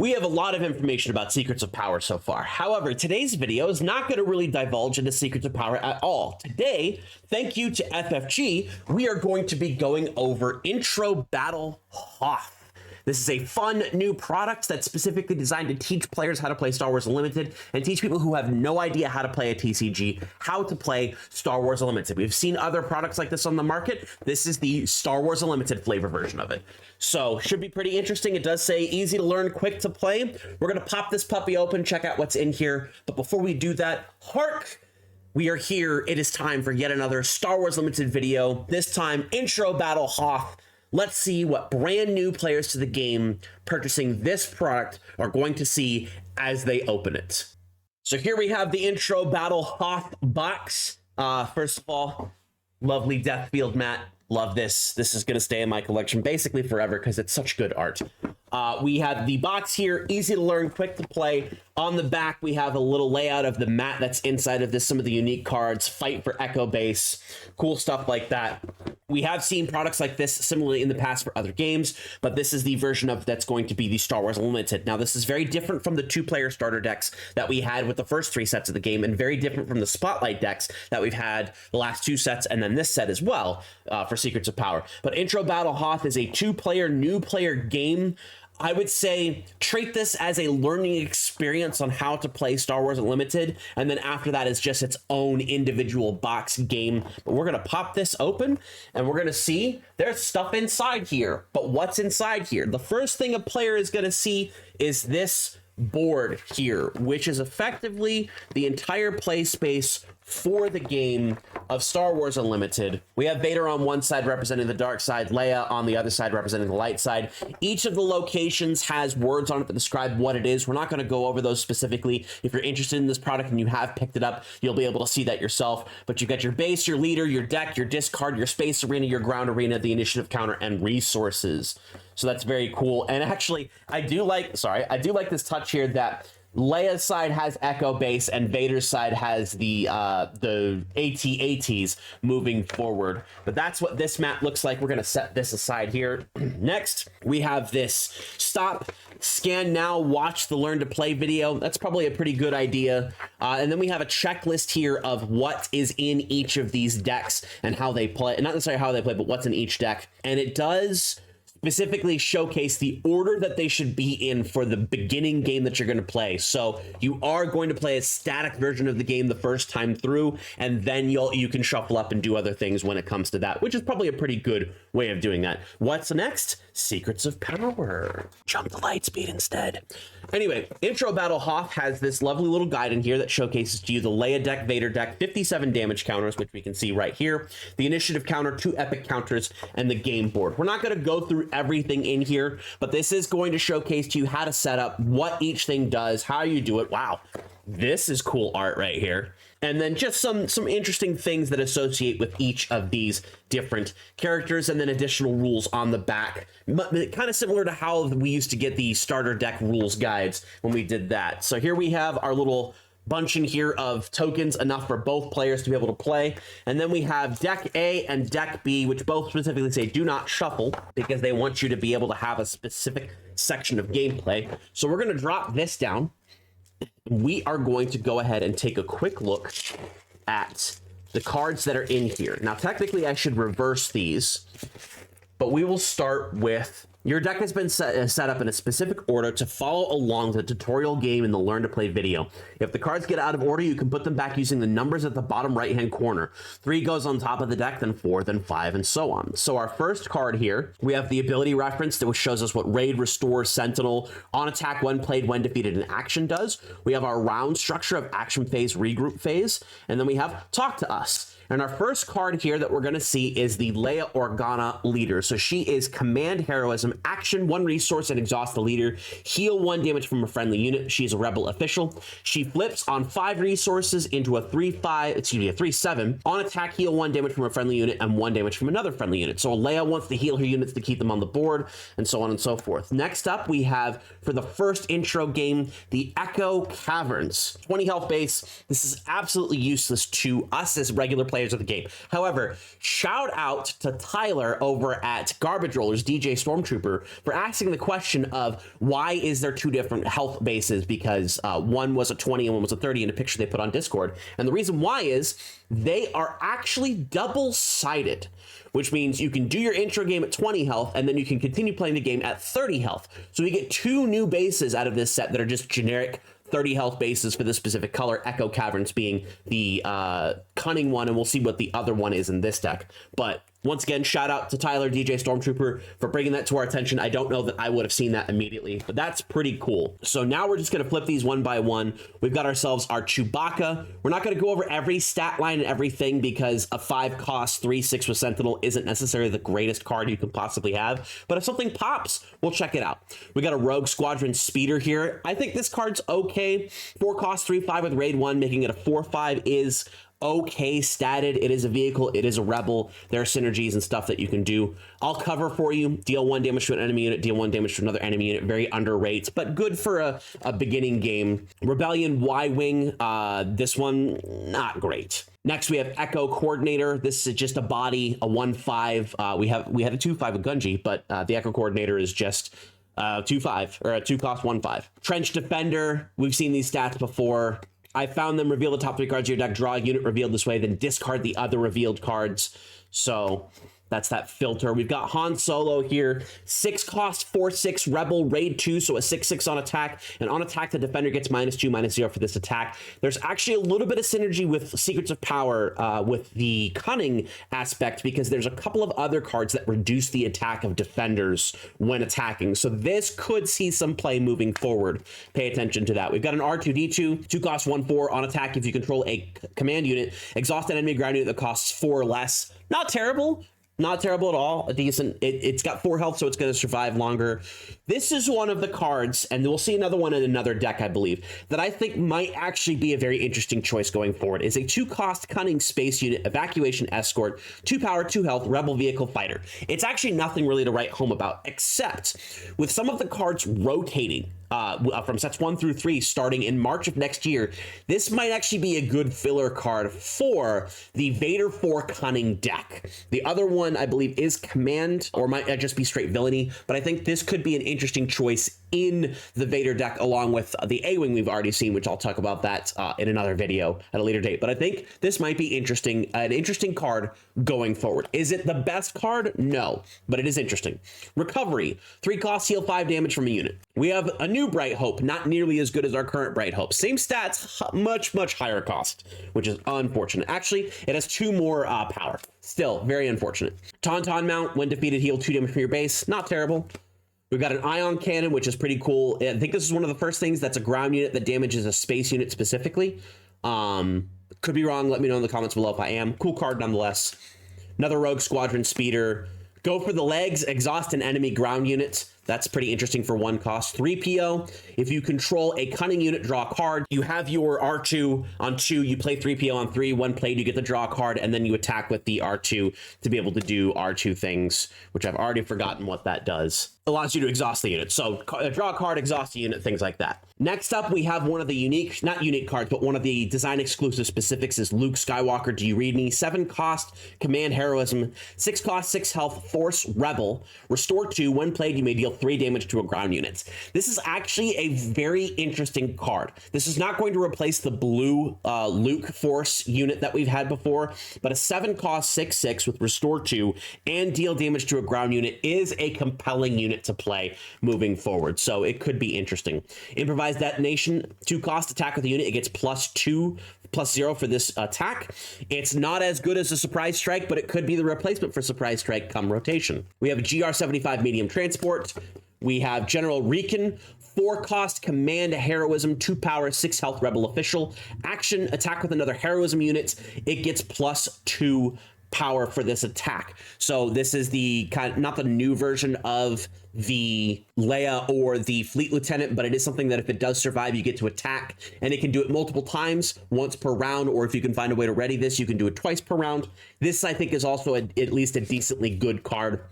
We have a lot of information about Secrets of Power so far. However, today's video is not going to really divulge into Secrets of Power at all. Today, thank you to FFG, we are going to be going over Intro Battle Hoth. This is a fun new product that's specifically designed to teach players how to play Star Wars Unlimited and teach people who have no idea how to play a TCG how to play Star Wars Unlimited. We've seen other products like this on the market. This is the Star Wars Unlimited flavor version of it. So should be pretty interesting. It does say easy to learn, quick to play. We're going to pop this puppy open, check out what's in here. But before we do that, HARK! We are here. It is time for yet another Star Wars Limited video. This time, Intro Battle Hoth. Let's see what brand new players to the game purchasing this product are going to see as they open it. So here we have the Intro Battle Hoth box. First of all, lovely Death Field mat. Love this. This is going to stay in my collection basically forever because it's such good art. We have the box here, easy to learn, quick to play. On the back, we have a little layout of the mat that's inside of this, some of the unique cards, fight for Echo Base, cool stuff like that. We have seen products like this similarly in the past for other games, but this is the version of that's going to be the Star Wars Unlimited. Now, this is very different from the two-player starter decks that we had with the first three sets of the game, and very different from the Spotlight decks that we've had the last two sets, and then this set as well for Secrets of Power. But Intro Battle Hoth is a two-player, new player game. I would say treat this as a learning experience on how to play Star Wars Unlimited, and then after that is just its own individual box game. But we're going to pop this open, and we're going to see there's stuff inside here. But what's inside here? The first thing a player is going to see is this board here, which is effectively the entire play space for the game of Star Wars Unlimited. We have Vader on one side representing the dark side, Leia on the other side representing the light side. Each of the locations has words on it that describe what it is. We're not going to go over those specifically. If you're interested in this product and you have picked it up, you'll be able to see that yourself. But you've got your base, your leader, your deck, your discard, your space arena, your ground arena, the initiative counter, and resources. So that's very cool. And actually, I do like this touch here that Leia's side has Echo Base and Vader's side has the AT-ATs moving forward. But that's what this map looks like. We're going to set this aside here. Next, we have this stop, scan now, watch the learn to play video. That's probably a pretty good idea. And then we have a checklist here of what is in each of these decks and how they play. Not necessarily how they play, but what's in each deck. And it does specifically showcase the order that they should be in for the beginning game that you're going to play. So you are going to play a static version of the game the first time through, and then you can shuffle up and do other things when it comes to that, which is probably a pretty good way of doing that. What's next? Secrets of Power. Jump the light speed instead. Anyway, Intro Battle Hoth has this lovely little guide in here that showcases to you the Leia deck, Vader deck, 57 damage counters, which we can see right here, the initiative counter, 2 epic counters, and the game board. We're not going to go through everything in here, but this is going to showcase to you how to set up, what each thing does, how you do it. Wow, this is cool art right here. And then just some interesting things that associate with each of these different characters, and then additional rules on the back. Kind of similar to how we used to get the starter deck rules guides when we did that. So here we have our little bunch in here of tokens, enough for both players to be able to play. And then we have deck A and deck B, which both specifically say do not shuffle, because they want you to be able to have a specific section of gameplay. So we're going to drop this down. We are going to go ahead and take a quick look at the cards that are in here. Now, technically, I should reverse these, but we will start with your deck has been set up in a specific order to follow along the tutorial game in the Learn to Play video. If the cards get out of order, you can put them back using the numbers at the bottom right-hand corner. 3 goes on top of the deck, then 4, then 5, and so on. So our first card here, we have the ability reference that shows us what Raid, Restore, Sentinel, on attack, when played, when defeated, and action does. We have our round structure of action phase, regroup phase, and then we have Talk to Us. And our first card here that we're going to see is the Leia Organa leader. So she is command heroism, action 1 resource and exhaust the leader, heal 1 damage from a friendly unit. She's a rebel official. She flips on 5 resources into a 3/7. On attack, heal 1 damage from a friendly unit and 1 damage from another friendly unit. So Leia wants to heal her units to keep them on the board, and so on and so forth. Next up, we have, for the first intro game, the Echo Caverns. 20 health base. This is absolutely useless to us as regular players players of the game. However, shout out to Tyler over at Garbage Rollers, DJ Stormtrooper, for asking the question of why is there two different health bases, because one was a 20 and one was a 30 in a picture they put on Discord. And the reason why is they are actually double-sided, which means you can do your intro game at 20 health, and then you can continue playing the game at 30 health. So we get two new bases out of this set that are just generic 30 health bases for this specific color, Echo Caverns being the cunning one, and we'll see what the other one is in this deck. But once again, shout out to Tyler, DJ Stormtrooper, for bringing that to our attention. I don't know that I would have seen that immediately, but that's pretty cool. So now we're just going to flip these one by one. We've got ourselves our Chewbacca. We're not going to go over every stat line and everything, because a 5-cost 3/6 with Sentinel isn't necessarily the greatest card you can possibly have. But if something pops, we'll check it out. We got a Rogue Squadron Speeder here. I think this card's okay. 4-cost 3/5 with Raid 1, making it a 4/5 is okay statted. It is a vehicle, it is a rebel. There are synergies and stuff that you can do. I'll cover for you. Deal 1 damage to an enemy unit, deal 1 damage to another enemy unit. Very under rates, but good for a beginning game. Rebellion Y-Wing, this one, not great. Next, we have Echo Coordinator. This is just a body, a 1/5. We had a 2/5 with Gunji, but the Echo Coordinator is just 2/5, or a 2-cost 1/5. Trench Defender, we've seen these stats before. I found them reveal the top 3 cards of your deck, draw a unit revealed this way, then discard the other revealed cards. So that's that filter. We've got Han Solo here, 6-cost 4/6 Rebel Raid 2, so a 6/6 on attack. And on attack, the defender gets -2/-0 for this attack. There's actually a little bit of synergy with Secrets of Power with the cunning aspect, because there's a couple of other cards that reduce the attack of defenders when attacking. So this could see some play moving forward. Pay attention to that. We've got an R2D2, 2-cost 1/4 on attack. If you control a command unit, exhaust an enemy ground unit that costs 4 or less. Not terrible. Not terrible at all. A decent, it's got 4 health, so it's going to survive longer. This is one of the cards, and we'll see another one in another deck, I believe, that I think might actually be a very interesting choice going forward. Is a 2-cost cunning space unit, evacuation escort, 2 power, 2 health, rebel vehicle fighter. It's actually nothing really to write home about, except with some of the cards rotating from sets 1 through 3 starting in March of next year, this might actually be a good filler card for the Vader 4 cunning deck. The other one, I believe, is command, or might just be straight villainy, but I think this could be an interesting choice in the Vader deck, along with the A-Wing we've already seen, which I'll talk about that in another video at a later date. But I think this might be interesting, an interesting card going forward. Is it the best card? No, but it is interesting. Recovery, 3-cost, heal 5 damage from a unit. We have a new Bright Hope, not nearly as good as our current Bright Hope. Same stats, much higher cost, which is unfortunate. Actually, it has 2 more power. Still, very unfortunate. Tauntaun Mount, when defeated, heal 2 damage from your base. Not terrible. We've got an Ion Cannon, which is pretty cool. I think this is one of the first things that's a ground unit that damages a space unit specifically. Could be wrong. Let me know in the comments below if I am. Cool card nonetheless. Another Rogue Squadron Speeder. Go for the legs, exhaust an enemy ground unit. That's pretty interesting for 1 cost. 3PO, if you control a cunning unit, draw a card. You have your R2 on 2, you play 3PO on 3, 1 played, you get to draw a card, and then you attack with the R2 to be able to do R2 things, which I've already forgotten what that does. Allows you to exhaust the unit. So draw a card, exhaust a unit, things like that. Next up, we have one of the unique, not unique cards, but one of the design exclusive specifics is Luke Skywalker. Do you read me? 7-cost, command heroism, 6-cost, 6 health, force rebel, restore 2. When played, you may deal 3 damage to a ground unit. This is actually a very interesting card. This is not going to replace the blue Luke force unit that we've had before, but a 7-cost 6/6 with restore 2 and deal damage to a ground unit is a compelling unit to play moving forward. So it could be interesting. Improvised detonation, 2-cost attack with the unit. It gets +2/+0 for this attack. It's not as good as a surprise strike, but it could be the replacement for surprise strike come rotation. We have a GR75 medium transport. We have General Recon, 4-cost command heroism, 2 power, 6 health rebel official. Action, attack with another heroism unit. It gets +2 power for this attack. So this is the kind of, not the new version of the Leia or the Fleet Lieutenant, but it is something that if it does survive, you get to attack, and it can do it multiple times, once per round, or if you can find a way to ready this, you can do it twice per round. This, I think, is also at least a decently good card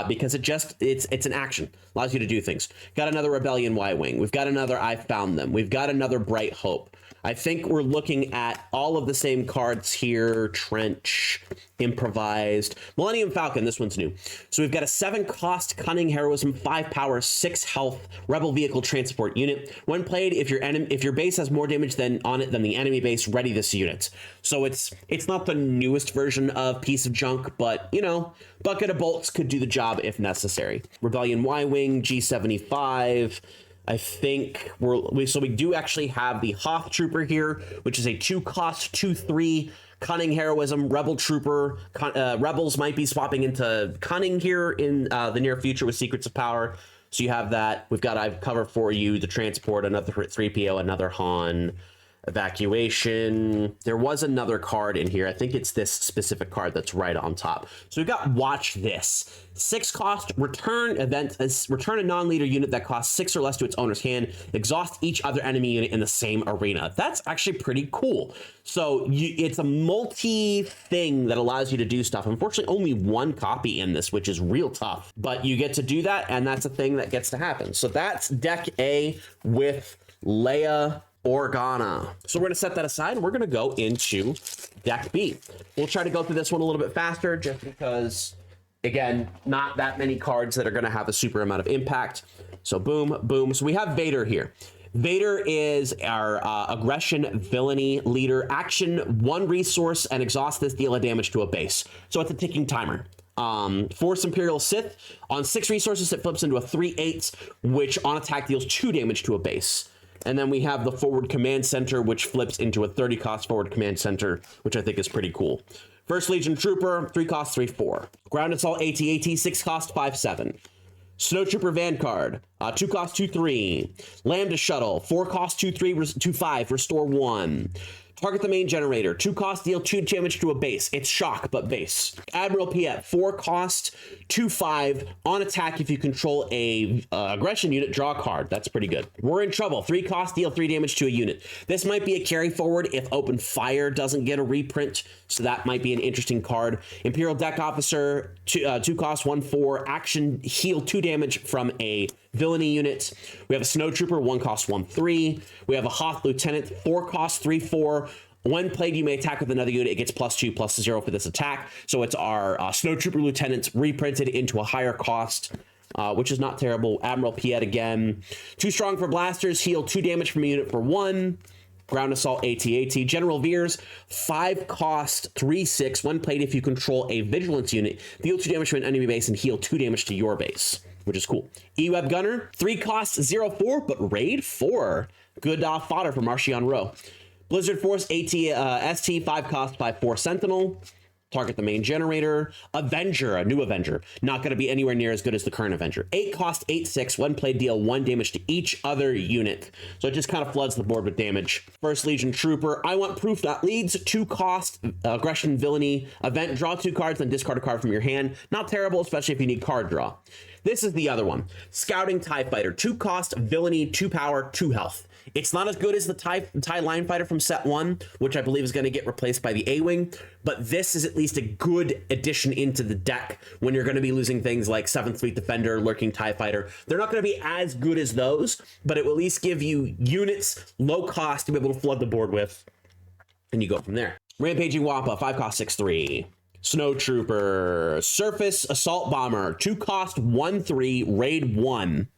because it's an action, allows you to do things. Got another Rebellion Y-Wing. We've got another I Found Them. We've got another Bright Hope. I think we're looking at all of the same cards here. Trench, Improvised, Millennium Falcon. This one's new. So we've got a 7-cost Cunning Heroism, 5 power, 6 health Rebel Vehicle Transport unit. When played, if your base has more damage on it than the enemy base, ready this unit. So it's not the newest version of Piece of Junk, but you know, Bucket of Bolts could do the job if necessary. Rebellion Y-Wing, G75. I think we do actually have the Hoth Trooper here, which is a 2-cost, 2/3 Cunning Heroism Rebel Trooper. Rebels might be swapping into Cunning here in the near future with Secrets of Power. So you have that. I've covered for you the transport, another 3PO, another Han. Evacuation. There was another card in here. I think it's this specific card that's right on top. So we've got Watch This. 6-cost return return a non-leader unit that costs 6 or less to its owner's hand. Exhaust each other enemy unit in the same arena. That's actually pretty cool. So it's a multi thing that allows you to do stuff. Unfortunately, only 1 copy in this, which is real tough. But you get to do that, and that's a thing that gets to happen. So that's deck A with Leia Organa. So we're going to set that aside and we're going to go into deck B. We'll try to go through this one a little bit faster just because, again, not that many cards that are going to have a super amount of impact. So boom, boom. So we have Vader here. Vader is our aggression villainy leader. Action, 1 resource and exhaust this, deal a damage to a base. So it's a ticking timer. Force Imperial Sith. On 6 resources, it flips into a 3/8, which on attack deals 2 damage to a base. And then we have the Forward Command Center, which flips into a 30-cost Forward Command Center, which I think is pretty cool. First Legion Trooper, 3-cost, 3/4. Ground Assault AT-AT, 6-cost, 5/7. Snowtrooper Vanguard, 2-cost, 2/3. Lambda Shuttle, 4-cost, 2/3, 2/5, restore 1. Target the main generator, 2-cost, deal 2 damage to a base. It's shock, but base. Admiral Piet, 4-cost, 2/5. On attack, if you control a aggression unit, draw a card. That's pretty good. We're in trouble. 3-cost, deal 3 damage to a unit. This might be a carry forward if Open Fire doesn't get a reprint, so that might be an interesting card. Imperial Deck Officer, 2-cost, 1/4. Action, heal 2 damage from a villainy unit. We have a Snowtrooper, 1-cost, 1/3. We have a Hoth Lieutenant, 4-cost, 3/4. When played, you may attack with another unit. It gets +2, +0 for this attack. So it's our Snowtrooper Lieutenant reprinted into a higher cost, which is not terrible. Admiral Piet again. 2 strong for blasters. Heal 2 damage from a unit for 1. Ground Assault AT-AT. General Veers, 5-cost, 3/6. When played, if you control a Vigilance unit, deal 2 damage to an enemy base and heal 2 damage to your base, which is cool. E-Web Gunner, 3-cost, 0/4, but raid 4. Good fodder for Marchion Row. Blizzard Force AT-ST, 5-cost, 5/4 Sentinel. Target the main generator. Avenger, a new Avenger. Not going to be anywhere near as good as the current Avenger. 8-cost, 8/6. When played, deal 1 damage to each other unit. So it just kind of floods the board with damage. First Legion Trooper. I Want Proof that leads. 2-cost, aggression villainy event. Draw 2 cards, then discard a card from your hand. Not terrible, especially if you need card draw. This is the other one. Scouting TIE Fighter. 2-cost, villainy, 2 power, 2 health. It's not as good as the TIE Line Fighter from set 1, which I believe is going to get replaced by the A-Wing, but this is at least a good addition into the deck when you're going to be losing things like 7th Fleet Defender, Lurking TIE Fighter. They're not going to be as good as those, but it will at least give you units, low cost, to be able to flood the board with, and you go from there. Rampaging Wampa, 5-cost, 6/3. Snowtrooper, Surface Assault Bomber, 2-cost, 1/3, raid 1.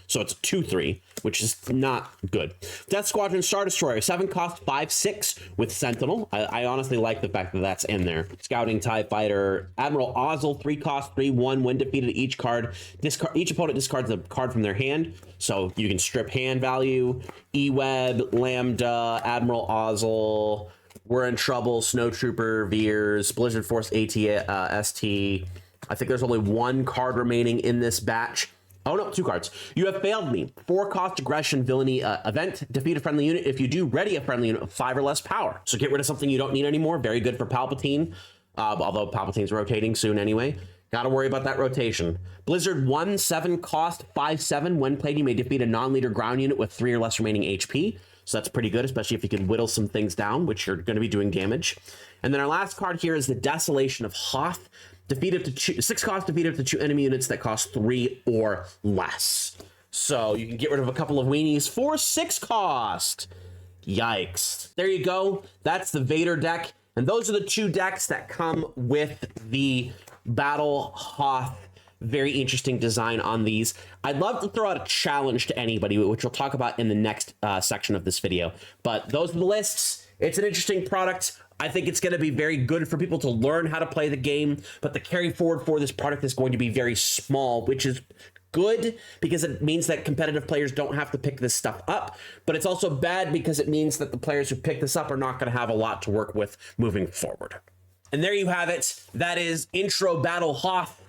So it's a 2/3, which is not good. Death Squadron Star Destroyer, 7-cost, 5/6 with Sentinel. I honestly like the fact that that's in there. Scouting TIE Fighter, Admiral Ozzel, 3-cost, 3/1. When defeated, each opponent discards a card from their hand, so you can strip hand value. E-Web, Lambda, Admiral Ozzel, We're in Trouble, Snowtrooper, Veers, Blizzard Force AT-ST. I think there's only 1 card remaining in this batch. Oh no, 2 cards. You have failed me. 4-cost aggression villainy event. Defeat a friendly unit. If you do, ready a friendly unit of 5 or less power. So get rid of something you don't need anymore. Very good for Palpatine. Although Palpatine's rotating soon anyway. Got to worry about that rotation. Blizzard 1, 7 cost, 5, 7. When played, you may defeat a non-leader ground unit with 3 or less remaining HP. So that's pretty good, especially if you can whittle some things down, which you're going to be doing damage. And then our last card here is the Desolation of Hoth. Defeat up to 6 cost, defeat up to 2 enemy units that cost 3 or less. So you can get rid of a couple of weenies for 6 cost. Yikes. There you go. That's the Vader deck. And those are the 2 decks that come with the Battle Hoth. Very interesting design on these. I'd love to throw out a challenge to anybody, which we'll talk about in the next section of this video. But those are the lists. It's an interesting product. I think it's going to be very good for people to learn how to play the game. But the carry forward for this product is going to be very small, which is good because it means that competitive players don't have to pick this stuff up. But it's also bad because it means that the players who pick this up are not going to have a lot to work with moving forward. And there you have it. That is Intro Battle Hoth.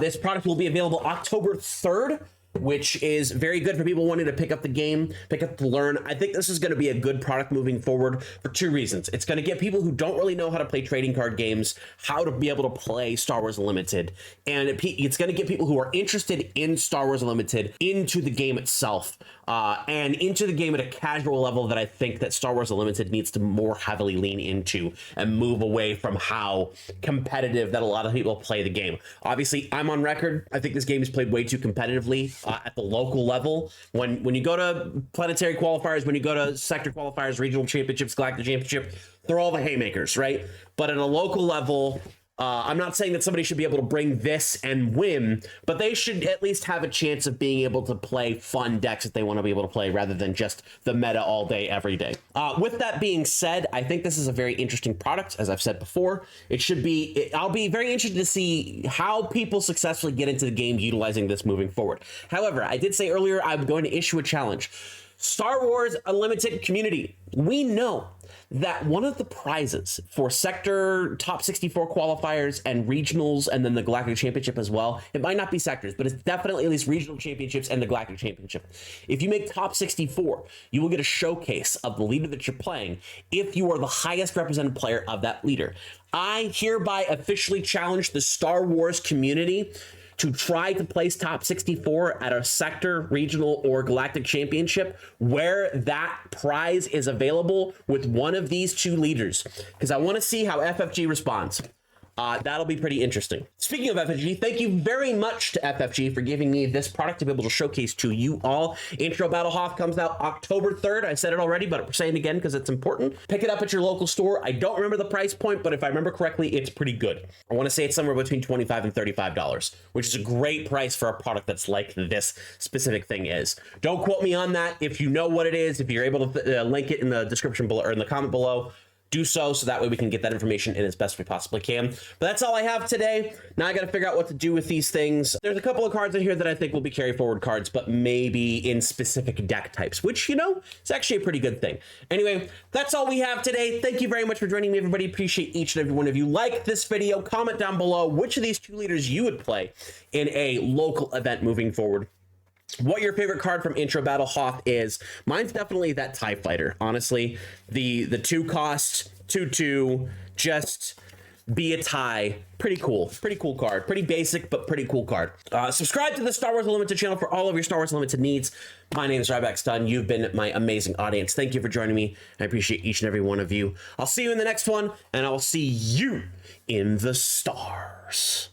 This product will be available October 3rd, which is very good for people wanting to pick up the game, pick up to learn. I think this is going to be a good product moving forward for 2 reasons. It's going to get people who don't really know how to play trading card games, how to be able to play Star Wars Unlimited. And it's going to get people who are interested in Star Wars Unlimited into the game itself, and into the game at a casual level that I think that Star Wars Unlimited needs to more heavily lean into and move away from how competitive that a lot of people play the game. Obviously, I'm on record. I think this game is played way too competitively at the local level. When you go to planetary qualifiers, when you go to sector qualifiers, regional championships, galactic championship, they're all the haymakers, right? But at a local level, I'm not saying that somebody should be able to bring this and win, but they should at least have a chance of being able to play fun decks that they want to be able to play rather than just the meta all day, every day. With that being said, I think this is a very interesting product, as I've said before. I'll be very interested to see how people successfully get into the game utilizing this moving forward. However, I did say earlier I'm going to issue a challenge. Star Wars Unlimited community, we know that one of the prizes for sector top 64 qualifiers and regionals, and then the Galactic Championship as well, it might not be sectors, but it's definitely at least regional championships and the Galactic Championship. If you make top 64, you will get a showcase of the leader that you're playing if you are the highest represented player of that leader. I hereby officially challenge the Star Wars community to try to place top 64 at a sector, regional, or galactic championship where that prize is available with one of these 2 leaders, because I want to see how FFG responds. That'll be pretty interesting. Speaking of FFG, thank you very much to FFG for giving me this product to be able to showcase to you all. Intro Battle Hoth comes out October 3rd. I said it already, but I'm saying it again because it's important. Pick it up at your local store. I don't remember the price point, but if I remember correctly, it's pretty good. I want to say it's somewhere between $25 and $35, which is a great price for a product that's like this specific thing is. Don't quote me on that. If you know what it is, if you're able to link it in the description below or in the comment below, do so that way we can get that information in as best we possibly can. But that's all I have today. Now I got to figure out what to do with these things. There's a couple of cards in here that I think will be carry forward cards, but maybe in specific deck types, which, you know, is actually a pretty good thing. Anyway, that's all we have today. Thank you very much for joining me, everybody. Appreciate each and every one of you. Like this video, comment down below which of these 2 leaders you would play in a local event moving forward. What your favorite card from Intro Battle Hoth is. Mine's definitely that TIE Fighter. Honestly, the 2 cost, 2/2, just be a TIE. Pretty cool card. Pretty basic, but pretty cool card. Subscribe to the Star Wars Unlimited channel for all of your Star Wars Unlimited needs. My name is RybackStun. You've been my amazing audience. Thank you for joining me. I appreciate each and every one of you. I'll see you in the next one, and I'll see you in the stars.